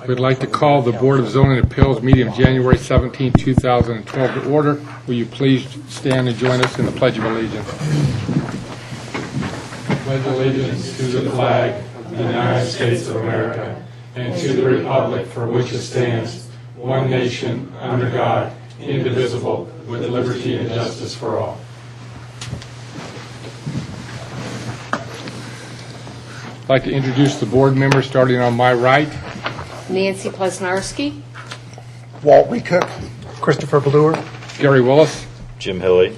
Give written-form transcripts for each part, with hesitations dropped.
We'd like to call the Board of Zoning Appeals meeting of January 17, 2012 to order. Will you please stand and join us in the Pledge of Allegiance? Pledge allegiance to the flag of the United States of America and to the republic for which it stands, one nation, under God, indivisible, with liberty and justice for all. I'd like to introduce the board members, starting on my right. Nancy Plesnarski. Walt Recook. Christopher Bloor. Gary Willis. Jim Hilly.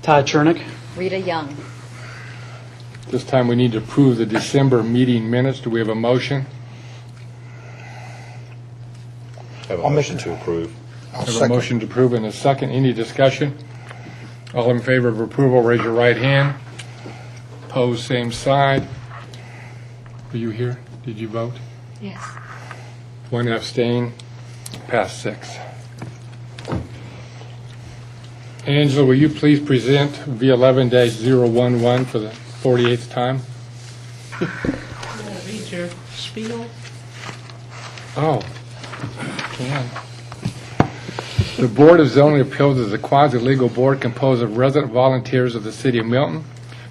Todd Chernick. Rita Young. This time we need to approve the December meeting minutes. Do we have a motion? Have a I'll motion make to approve. I'll Have a second. motion to approve and a second. Any discussion? All in favor of approval, raise your right hand. Opposed, same side. Were you here? Did you vote? Yes. One abstain. Passed 6. Angela, will you please present V11-011 for the 48th time? Read your spiel. Oh, can. The Board of Zoning Appeals is a quasi-legal board composed of resident volunteers of the City of Milton.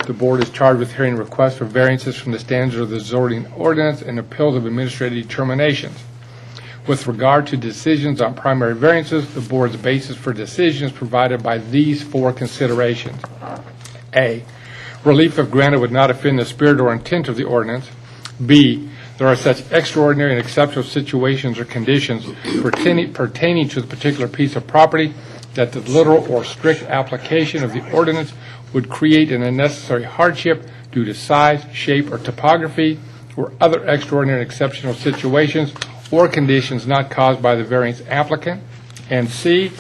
The board is charged with hearing requests for variances from the standards of the zoning ordinance and appeals of administrative determinations. With regard to decisions on primary variances, the board's basis for decisions provided by these 4 considerations. A, relief if granted would not offend the spirit or intent of the ordinance. B, there are such extraordinary and exceptional situations or conditions pertaining to the particular piece of property that the literal or strict application of the ordinance would create an unnecessary hardship due to size, shape, or topography, or other extraordinary and exceptional situations or conditions not caused by the variance applicant. And C,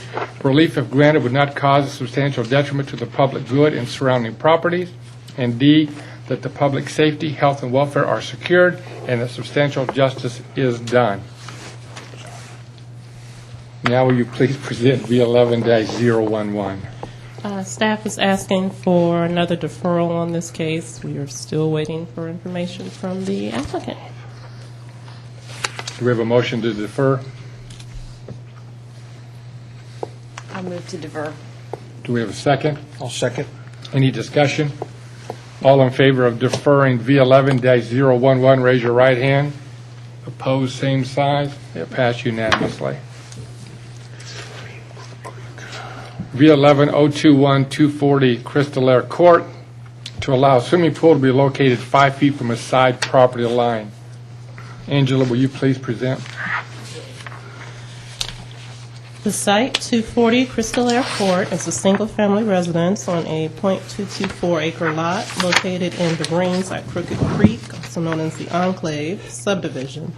relief if granted would not cause a substantial detriment to the public good and surrounding properties. And D, that the public safety, health, and welfare are secured and that substantial justice is done. Now will you please present V11-011. Staff is asking for another deferral on this case. We are still waiting for information from the applicant. Do we have a motion to defer? I'll move to defer. Do we have a second? I'll second. Any discussion? All in favor of deferring V11-011, raise your right hand. Opposed, same sign. It passed unanimously. V11-021-240 Crystal Air Court to allow a swimming pool to be located 5 feet from a side property line. Angela, will you please present? The site, 240 Crystal Air Court, is a single-family residence on a .224-acre lot located in the Greens at Crooked Creek, also known as the Enclave subdivision.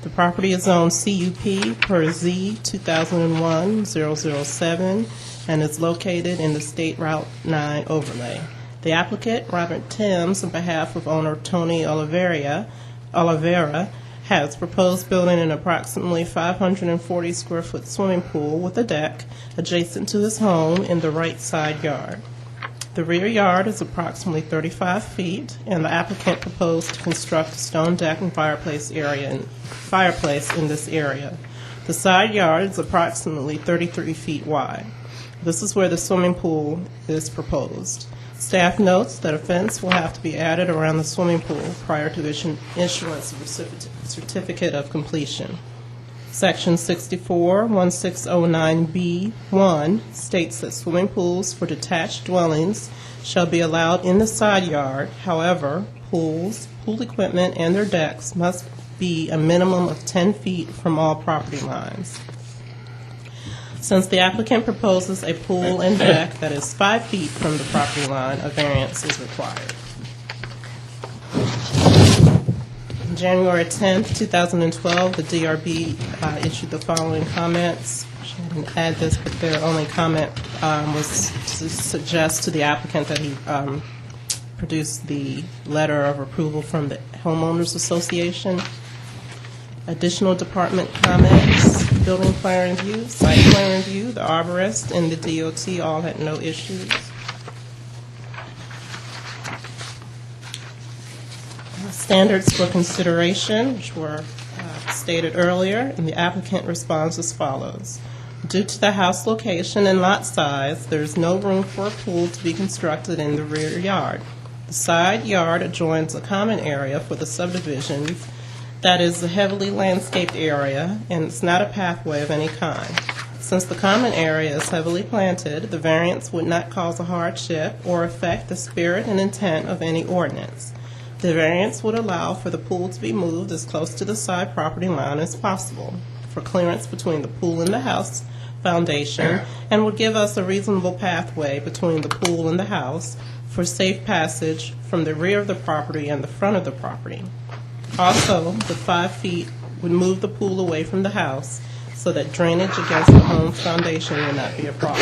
The property is zoned CUP per Z 2001-007 and is located in the State Route 9 overlay. The applicant, Robert Timms, on behalf of owner Tony Oliveira, has proposed building an approximately 540-square-foot swimming pool with a deck adjacent to his home in the right side yard. The rear yard is approximately 35 feet, and the applicant proposed to construct a stone deck and fireplace in this area. The side yard is approximately 33 feet wide. This is where the swimming pool is proposed. Staff notes that a fence will have to be added around the swimming pool prior to issuance of a certificate of completion. Section 64-1609B1 states that swimming pools for detached dwellings shall be allowed in the side yard. However, pools, pool equipment, and their decks must be a minimum of 10 feet from all property lines. Since the applicant proposes a pool and deck that is 5 feet from the property line, a variance is required. On January 10th, 2012, the DRB issued the following comments. I didn't add this, but their only comment was to suggest to the applicant that he produce the letter of approval from the Homeowners Association. Additional department comments, building plan review, site plan review, the arborist, and the DOT all had no issues. Standards for consideration, which were stated earlier, and the applicant responds as follows. Due to the house location and lot size, there is no room for a pool to be constructed in the rear yard. The side yard adjoins a common area for the subdivisions that is a heavily landscaped area, and it's not a pathway of any kind. Since the common area is heavily planted, the variance would not cause a hardship or affect the spirit and intent of any ordinance. The variance would allow for the pool to be moved as close to the side property line as possible, for clearance between the pool and the house foundation, and would give us a reasonable pathway between the pool and the house for safe passage from the rear of the property and the front of the property. Also, the 5 feet would move the pool away from the house so that drainage against the home's foundation will not be a problem.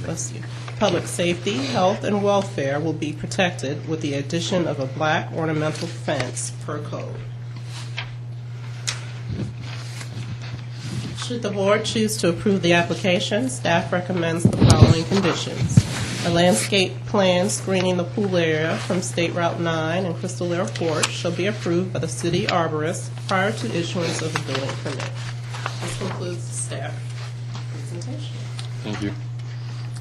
Bless you. Public safety, health, and welfare will be protected with the addition of a black ornamental fence per code. Should the board choose to approve the application, staff recommends the following conditions. A landscape plan screening the pool area from State Route 9 and Crystal Airport shall be approved by the city arborist prior to issuance of a building permit. This concludes the staff presentation. Thank you.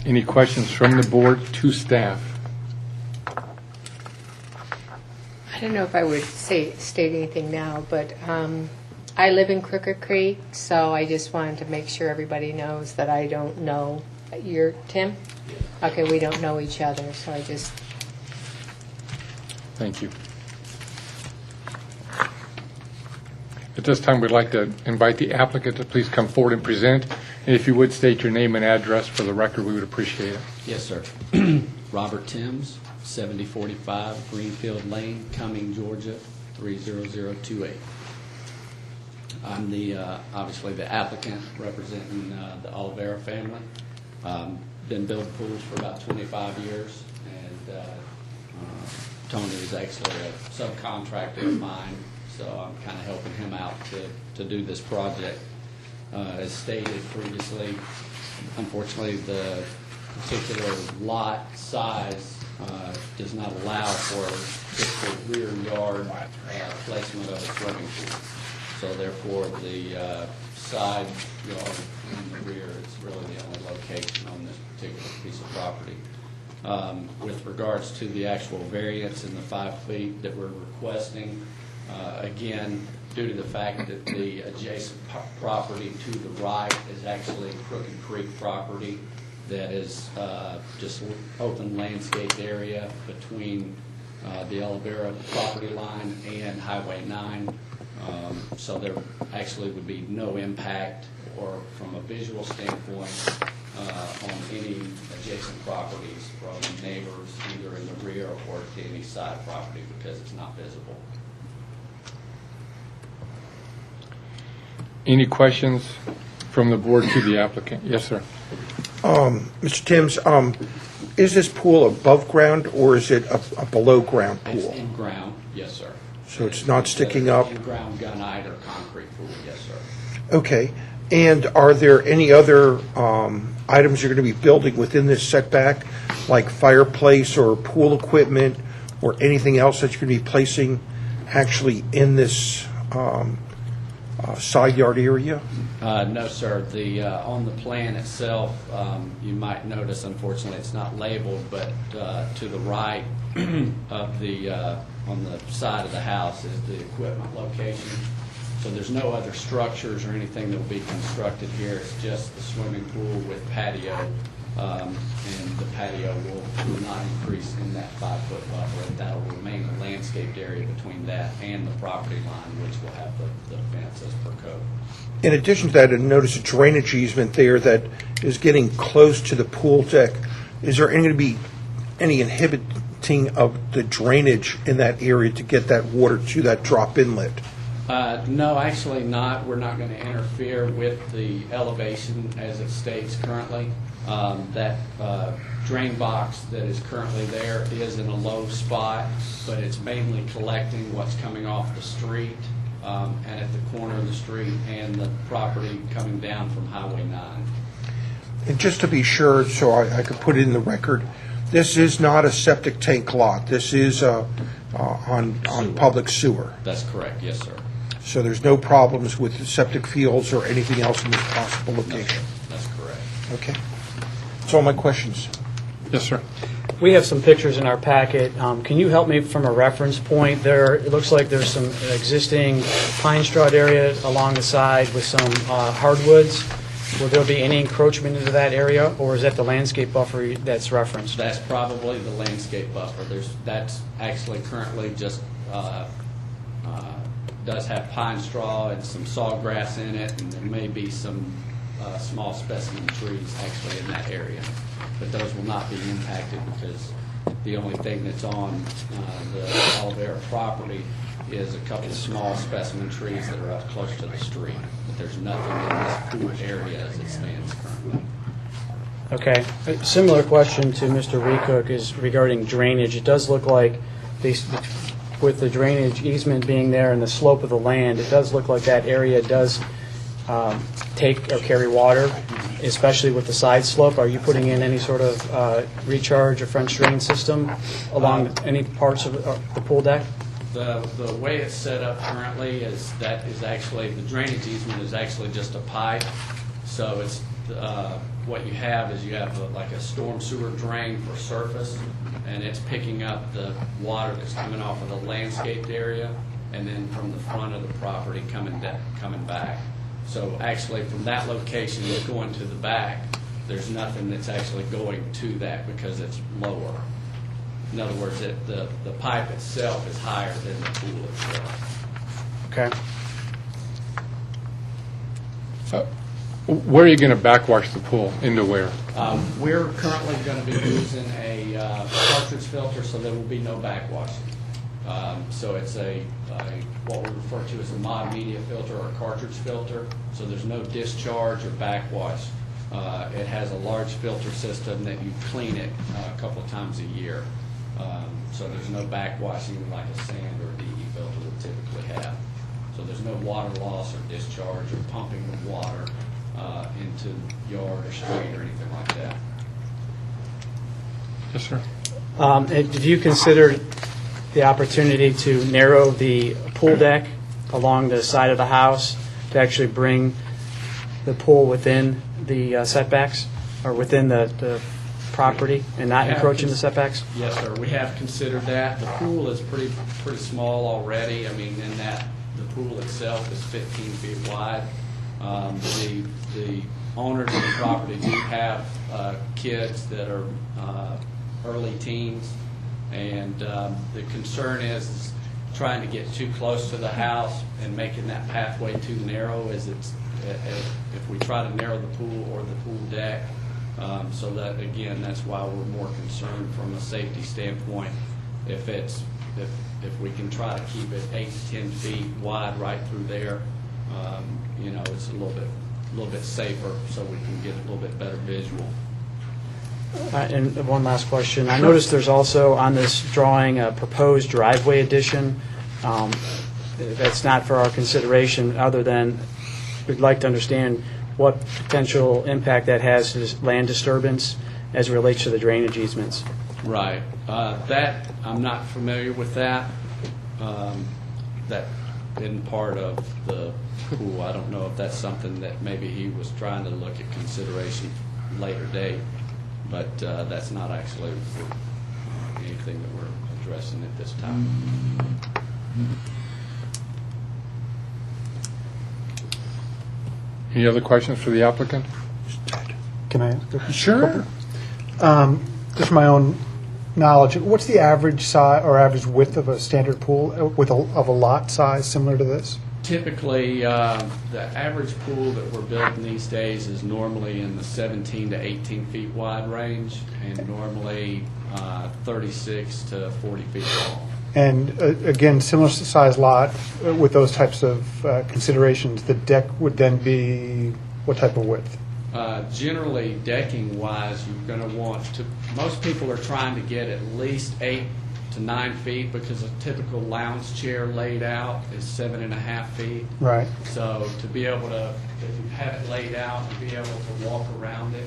Any questions from the board to staff? I don't know if I would state anything now, but I live in Crooked Creek, so I just wanted to make sure everybody knows that I don't know. You're Tim? Okay, we don't know each other, so I just... Thank you. At this time, we'd like to invite the applicant to please come forward and present. And if you would state your name and address for the record, we would appreciate it. Yes, sir. Robert Timms, 7045 Greenfield Lane, Cumming, Georgia, 30028. I'm the, obviously the applicant representing the Oliveira family. Been building pools for about 25 years, and Tony is actually a subcontractor of mine, so I'm kind of helping him out to do this project. As stated previously, unfortunately, the particular lot size does not allow for just the rear yard placement of a swimming pool. So therefore, the side yard in the rear is really the only location on this particular piece of property. With regards to the actual variance in the 5 feet that we're requesting, again, due to the fact that the adjacent property to the right is actually Crooked Creek property that is just open landscaped area between the Oliveira property line and Highway 9. So there actually would be no impact or from a visual standpoint on any adjacent properties from neighbors either in the rear or to any side property because it's not visible. Any questions from the board to the applicant? Yes, sir. Mr. Timms, is this pool above ground or is it a below ground It's pool? in ground, yes, sir. So it's not sticking up? In ground gunite or concrete pool, yes, sir. Okay. And are there any other items you're going to be building within this setback, like fireplace or pool equipment or anything else that you're going to be placing actually in this side yard area? No, sir. The on the plan itself, you might notice, unfortunately, it's not labeled, but to the right of the on the side of the house is the equipment location. So there's no other structures or anything that will be constructed here. It's just the swimming pool with patio, and the patio will not increase in that 5-foot buffer. That will remain a landscaped area between that and the property line, which will have the fence as per code. In addition to that, I noticed a drainage easement there that is getting close to the pool deck. Is there going to be any inhibiting of the drainage in that area to get that water to that drop inlet? No, actually not. We're not going to interfere with the elevation as it states currently. That drain box that is currently there is in a low spot, but it's mainly collecting what's coming off the street and at the corner of the street and the property coming down from Highway 9. And just to be sure, so I could put it in the record, this is not a septic tank lot. This is on public sewer. That's correct, yes, sir. So there's no problems with the septic fields or anything else in this possible location? That's correct. Okay. That's all my questions. Yes, sir. We have some pictures in our packet. Can you help me from a reference point? There, it looks like there's some existing pine straw area along the side with some hardwoods. Will there be any encroachment into that area, or is that the landscape buffer that's referenced? That's probably the landscape buffer. That's actually currently just, does have pine straw and some sawgrass in it, and there may be some small specimen trees actually in that area. But those will not be impacted because the only thing that's on the Olivera property is a couple of small specimen trees that are up close to the street. But there's nothing in this pool area as it stands currently. Okay. A similar question to Mr. Weecook is regarding drainage. It does look like, with the drainage easement being there and the slope of the land, it does look like that area does take or carry water, especially with the side slope. Are you putting in any sort of recharge or French drain system along any parts of the pool deck? The way it's set up currently is actually, the drainage easement is actually just a pipe. So it's, what you have is you have like a storm sewer drain for surface, and it's picking up the water that's coming off of the landscaped area, and then from the front of the property coming back. So actually, from that location going to the back, there's nothing that's actually going to that because it's lower. In other words, the pipe itself is higher than the pool itself. Okay. Where are you going to backwash the pool? Into where? We're currently going to be using a cartridge filter, so there will be no backwashing. So it's what we refer to as a mod media filter or cartridge filter. So there's no discharge or backwash. It has a large filter system that you clean it a couple of times a year. So there's no backwashing like a sand or a DE filter would typically have. So there's no water loss or discharge or pumping of water into yard or street or anything like that. Yes, sir. Have you considered the opportunity to narrow the pool deck along the side of the house to actually bring the pool within the setbacks or within the property and not encroach into setbacks? Yes, sir. We have considered that. The pool is pretty small already. I mean, in that the pool itself is 15 feet wide. The owners of the property do have kids that are early teens, and the concern is trying to get too close to the house and making that pathway too narrow. If we try to narrow the pool or the pool deck. So that, again, that's why we're more concerned from a safety standpoint. If we can try to keep it 8 to 10 feet wide right through there, it's a little bit safer, so we can get a little bit better visual. And one last question. I noticed there's also on this drawing a proposed driveway addition. That's not for our consideration, other than we'd like to understand what potential impact that has to land disturbance as it relates to the drainage easements. Right. That, I'm not familiar with that. That isn't part of the pool. I don't know if that's something that maybe he was trying to look at consideration later date, but that's not actually anything that we're addressing at this time. Any other questions for the applicant? Can I ask? Sure. Just my own knowledge, what's the average size or average width of a standard pool of a lot size similar to this? Typically, the average pool that we're building these days is normally in the 17 to 18 feet wide range, and normally 36 to 40 feet long. And again, similar size lot with those types of considerations, the deck would then be what type of width? Generally, decking-wise, you're going to want to, most people are trying to get at least 8 to 9 feet, because a typical lounge chair laid out is 7.5 feet. Right. So to be able to, if you have it laid out, to be able to walk around it,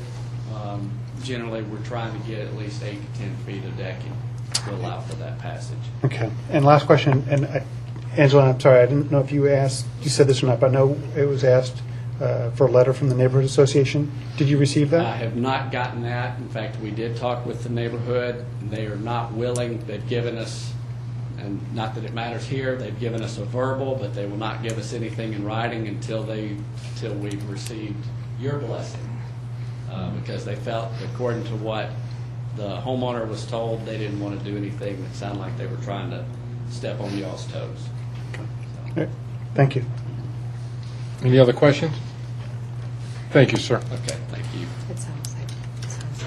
generally we're trying to get at least 8 to 10 feet of decking to allow for that passage. Okay. And last question, and Angela, I'm sorry, I didn't know if you said this or not, but I know it was asked for a letter from the Neighborhood Association. Did you receive I that? have not gotten that. In fact, we did talk with the neighborhood. They are not willing. They've given us, and not that it matters here, they've given us a verbal, but they will not give us anything in writing until we've received your blessing. Because they felt, according to what the homeowner was told, they didn't want to do anything that sounded like they were trying to step on y'all's toes. Okay. Thank you. Any other questions? Thank you, sir. Okay, thank you. It sounds like.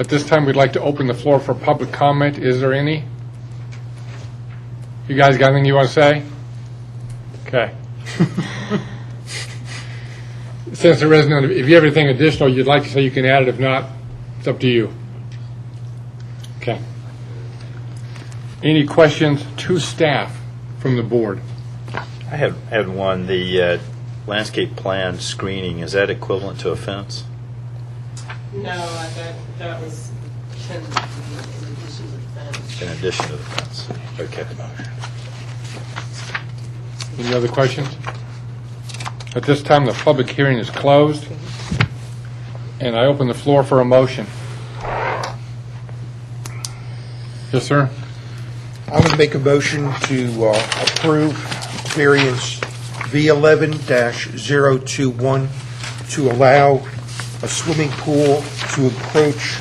At this time, we'd like to open the floor for public comment. Is there any? You guys got anything you want to say? Okay. Since there isn't, if you have anything additional you'd like to say, you can add it. If not, it's up to you. Okay. Any questions to staff from the board? I had one. The landscape plan screening, is that equivalent to a fence? No, that was in addition to the fence. In addition to the fence? Okay. Any other questions? At this time, the public hearing is closed, and I open the floor for a motion. Yes, sir? I'm going to make a motion to approve variance V11-021 to allow a swimming pool to encroach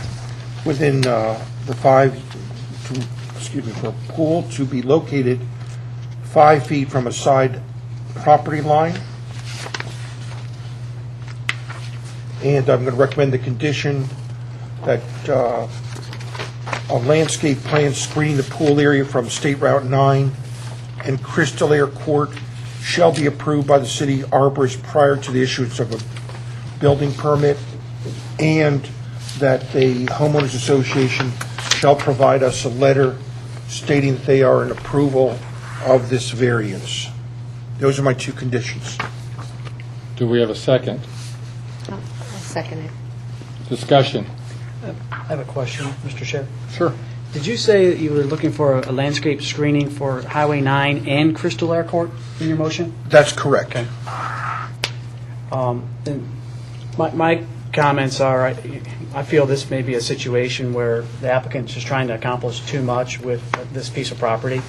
within for a pool to be located 5 feet from a side property line. And I'm going to recommend the condition that a landscape plan screening the pool area from State Route 9 and Crystal Air Court shall be approved by the city arborist prior to the issuance of a building permit, and that the homeowners association shall provide us a letter stating that they are in approval of this variance. Those are my two conditions. Do we have a second? I'll second it. Discussion? I have a question, Mr. Chair. Sure. Did you say that you were looking for a landscape screening for Highway 9 and Crystal Air Court in your motion? That's correct. Okay. And my comments are, I feel this may be a situation where the applicant's just trying to accomplish too much with this piece of property.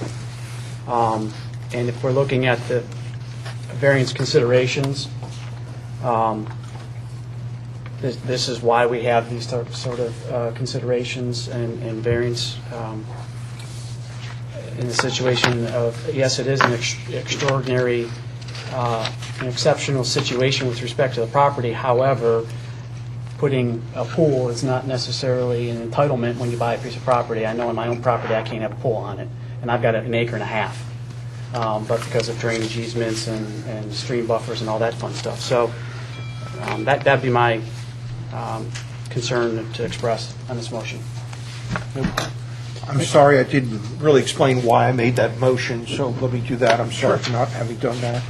And if we're looking at the variance considerations, this is why we have these sort of considerations and variance in the situation of, yes, it is an extraordinary, an exceptional situation with respect to the property. However, putting a pool is not necessarily an entitlement when you buy a piece of property. I know on my own property I can't have a pool on it, and I've got an acre and a half. But because of drainage easements and stream buffers and all that fun stuff. So that'd be my concern to express on this motion. I'm sorry I didn't really explain why I made that motion, so let me do that. I'm sorry for not having done that.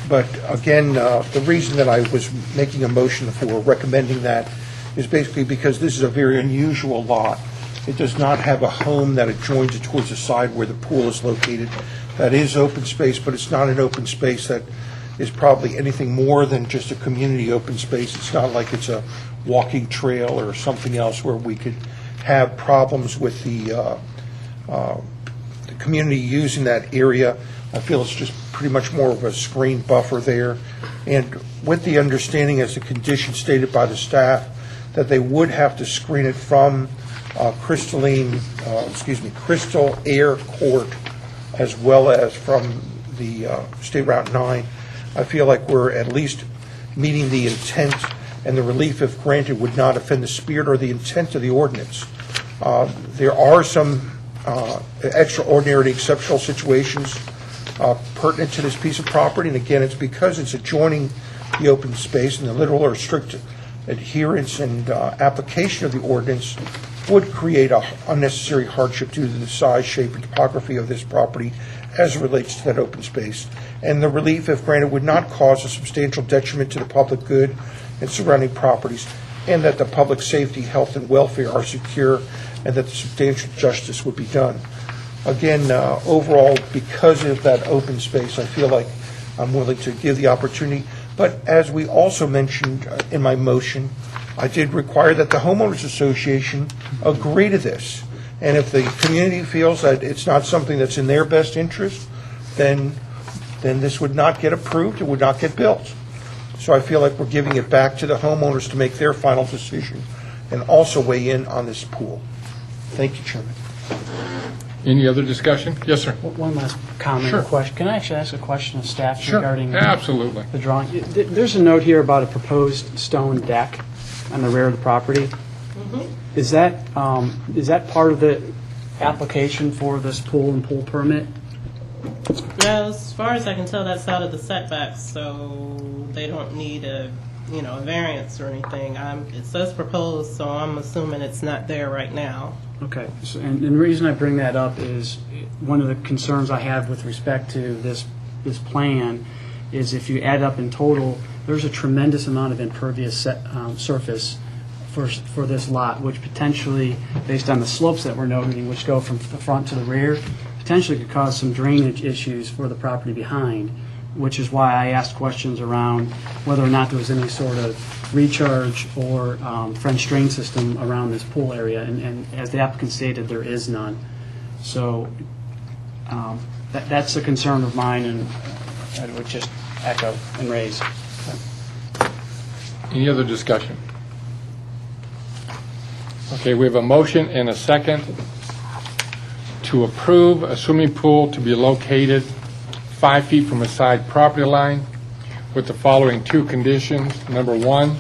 But again, the reason that I was making a motion for recommending that is basically because this is a very unusual lot. It does not have a home that adjoins it towards the side where the pool is located. That is open space, but it's not an open space that is probably anything more than just a community open space. It's not like it's a walking trail or something else where we could have problems with the community using that area. I feel it's just pretty much more of a screen buffer there. And with the understanding, as the condition stated by the staff, that they would have to screen it from Crystal Air Court as well as from the State Route 9. I feel like we're at least meeting the intent, and the relief, if granted, would not offend the spirit or the intent of the ordinance. There are some extraordinary, exceptional situations pertinent to this piece of property, and again, it's because it's adjoining the open space, and the literal or strict adherence and application of the ordinance would create an unnecessary hardship due to the size, shape, and topography of this property as it relates to that open space. And the relief, if granted, would not cause a substantial detriment to the public good and surrounding properties, and that the public safety, health, and welfare are secure, and that the substantial justice would be done. again, overall, because of that open space, I feel like I'm willing to give the opportunity. But as we also mentioned in my motion, I did require that the homeowners association agree to this. And if the community feels that it's not something that's in their best interest, then this would not get approved, it would not get built. So I feel like we're giving it back to the homeowners to make their final decision and also weigh in on this pool. Thank you, Chairman. Any other discussion? Yes, sir. One last comment Sure. or question. Can I actually ask a question of staff Sure. regarding Absolutely. the drawing? There's a note here about a proposed stone deck on the rear of the property. Is that part of the application for this pool and pool permit? Now, as far as I can tell, that's out of the setbacks, so they don't need a variance or anything. It says proposed, so I'm assuming it's not there right now. Okay, so, and the reason I bring that up is one of the concerns I have with respect to this plan is if you add up in total, there's a tremendous amount of impervious surface for this lot, which potentially, based on the slopes that we're noting, which go from the front to the rear, potentially could cause some drainage issues for the property behind, which is why I asked questions around whether or not there was any sort of recharge or French drain system around this pool area, and as the applicant stated, there is none. So that's a concern of mine, and I would just echo and raise. Any other discussion? Okay, we have a motion and a second to approve a swimming pool to be located 5 feet from a side property line with the following two conditions. Number one,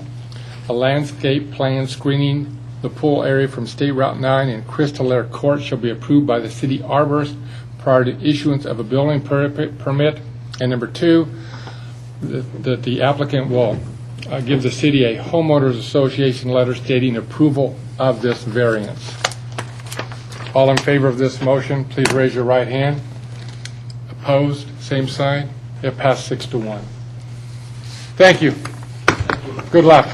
a landscape plan screening the pool area from State Route 9 and Crystal Air Court shall be approved by the city arborist prior to issuance of a building permit. And number two, that the applicant will give the city a homeowners association letter stating approval of this variance. All in favor of this motion, please raise your right hand. Opposed, same sign. It passed 6-1. Thank you. Good luck.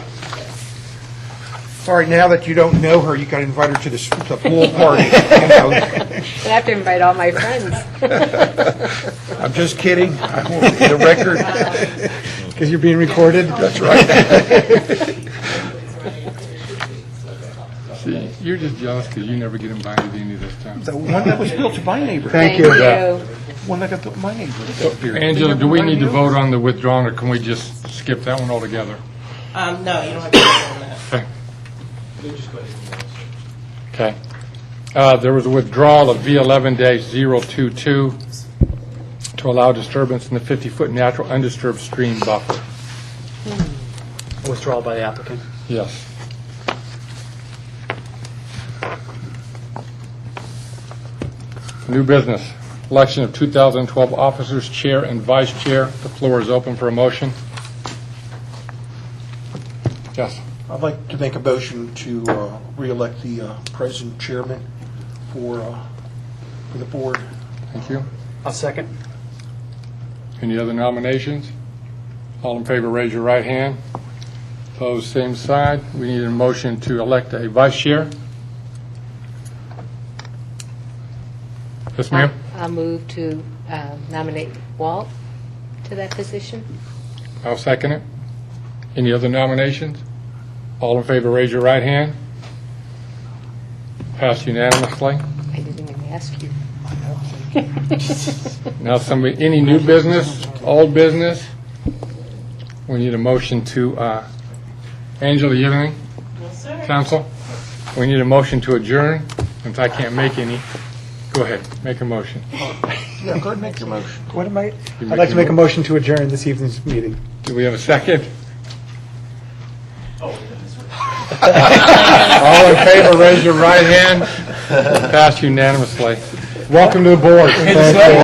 All right, now that you don't know her, you got to invite her to the pool party. You know. I have to invite all my friends. I'm just kidding. I want the record. Because you're being recorded? That's right. See, you're just jealous because you never get invited to any of this time. The one that was built to my neighbor. Thank you. One that got built to my neighbor. Angela, do we need to vote on the withdrawal, or can we just skip that one altogether? No, you don't have to vote on that. Okay. Okay. There was a withdrawal of V11-022 to allow disturbance in the 50-foot natural undisturbed stream buffer. Withdrawal by the applicant. Yes. New business. Election of 2012 officers, chair and vice chair. The floor is open for a motion. Yes. I'd like to make a motion to re-elect the present chairman for the board. Thank you. I'll second. Any other nominations? All in favor, raise your right hand. Opposed, same side. We need a motion to elect a vice chair. Yes, ma'am? I'll move to nominate Walt to that position. I'll second it. Any other nominations? All in favor, raise your right hand. Passed unanimously. I didn't even ask you. Now, somebody, any new business, old business? We need a motion to, Angela, you have anything? Yes, sir. Council? We need a motion to adjourn, since I can't make any. Go ahead, make a motion. Yeah, go ahead and make your motion. What am I? You I'd like to make a mo- motion to adjourn this evening's meeting. Do we have a second? All in favor, raise your right hand. Passed unanimously. Welcome to the board. Thank you.